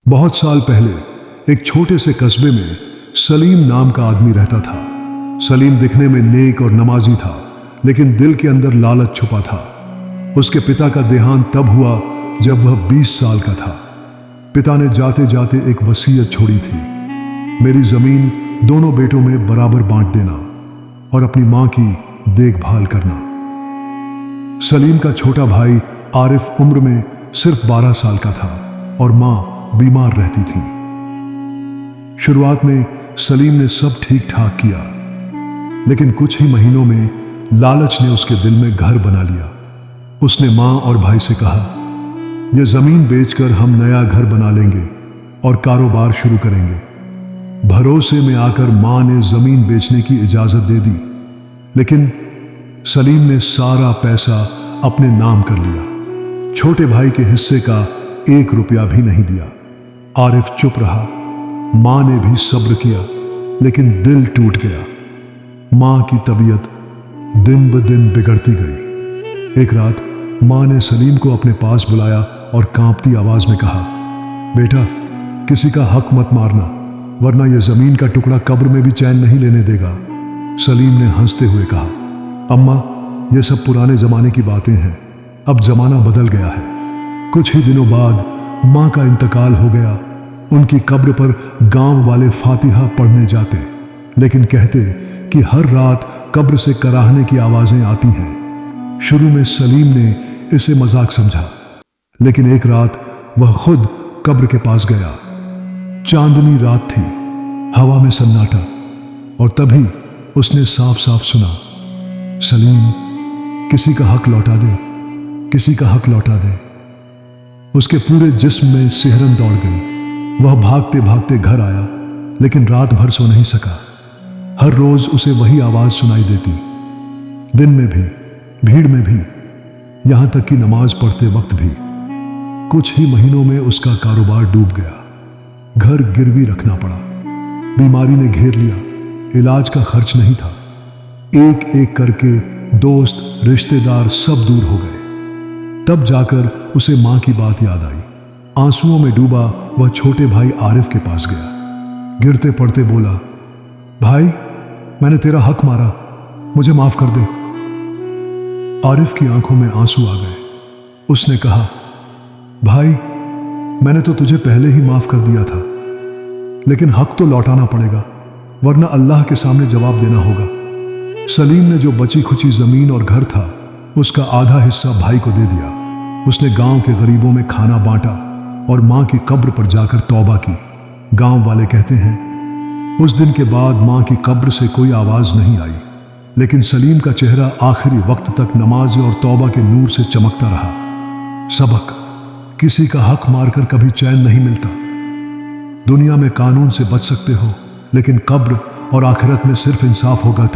बहुत साल पहले एक छोटे से कस्बे में सलीम नाम का आदमी रहता था। सलीम दिखने में नेक और नमाजी था, लेकिन दिल के अंदर लालच छुपा था। उसके पिता का देहांत तब हुआ जब वह 20 साल का था। पिता ने जाते जाते एक वसीयत छोड़ी थी, मेरी जमीन दोनों बेटों में बराबर बांट देना और अपनी मां की देखभाल करना। सलीम का छोटा भाई आरिफ उम्र में सिर्फ 12 साल का था और मां बीमार रहती थी। शुरुआत में सलीम ने सब ठीक ठाक किया, लेकिन कुछ ही महीनों में लालच ने उसके दिल में घर बना लिया। उसने मां और भाई से कहा, यह जमीन बेचकर हम नया घर बना लेंगे और कारोबार शुरू करेंगे। भरोसे में आकर मां ने जमीन बेचने की इजाजत दे दी, लेकिन सलीम ने सारा पैसा अपने नाम कर लिया। छोटे भाई के हिस्से का 1 रुपया भी नहीं दिया। आरिफ चुप रहा। मां ने भी सब्र किया, लेकिन दिल टूट गया। मां की तबीयत दिन ब दिन बिगड़ती गई। एक रात मां ने सलीम को अपने पास बुलाया और कांपती आवाज में कहा, बेटा, किसी का हक मत मारना, वरना यह जमीन का टुकड़ा कब्र में भी चैन नहीं लेने देगा। सलीम ने हंसते हुए कहा, अम्मा, यह सब पुराने जमाने की बातें हैं, अब जमाना बदल गया है। कुछ ही दिनों बाद मां का इंतकाल हो गया। उनकी कब्र पर गांव वाले फातिहा पढ़ने जाते, लेकिन कहते कि हर रात कब्र से कराहने की आवाजें आती हैं। शुरू में सलीम ने इसे मजाक समझा, लेकिन एक रात वह खुद कब्र के पास गया। चांदनी रात थी, हवा में सन्नाटा, और तभी उसने साफ साफ सुना, सलीम, किसी का हक लौटा दे, किसी का हक लौटा दे। उसके पूरे जिस्म में सिहरन दौड़ गई। वह भागते भागते घर आया, लेकिन रात भर सो नहीं सका। हर रोज उसे वही आवाज सुनाई देती, दिन में भी, भीड़ में भी, यहां तक कि नमाज पढ़ते वक्त भी। कुछ ही महीनों में उसका कारोबार डूब गया। घर गिरवी रखना पड़ा। बीमारी ने घेर लिया। इलाज का खर्च नहीं था। एक एक करके दोस्त, रिश्तेदार सब दूर हो गए। तब जाकर उसे मां की बात याद आई। आंसुओं में डूबा वह छोटे भाई आरिफ के पास गया। गिरते पड़ते बोला, भाई, मैंने तेरा हक मारा, मुझे माफ कर दे। आरिफ की आंखों में आंसू आ गए। उसने कहा, भाई, मैंने तो तुझे पहले ही माफ कर दिया था, लेकिन हक तो लौटाना पड़ेगा, वरना अल्लाह के सामने जवाब देना होगा। सलीम ने जो बची खुची जमीन और घर था, उसका आधा हिस्सा भाई को दे दिया। उसने गांव के गरीबों में खाना बांटा और मां की कब्र पर जाकर तौबा की। गांव वाले कहते हैं, उस दिन के बाद मां की कब्र से कोई आवाज नहीं आई, लेकिन सलीम का चेहरा आखिरी वक्त तक नमाज और तौबा के नूर से चमकता रहा। सबक, किसी का हक मारकर कभी चैन नहीं मिलता। दुनिया में कानून से बच सकते हो, लेकिन कब्र और आखिरत में सिर्फ इंसाफ होगा।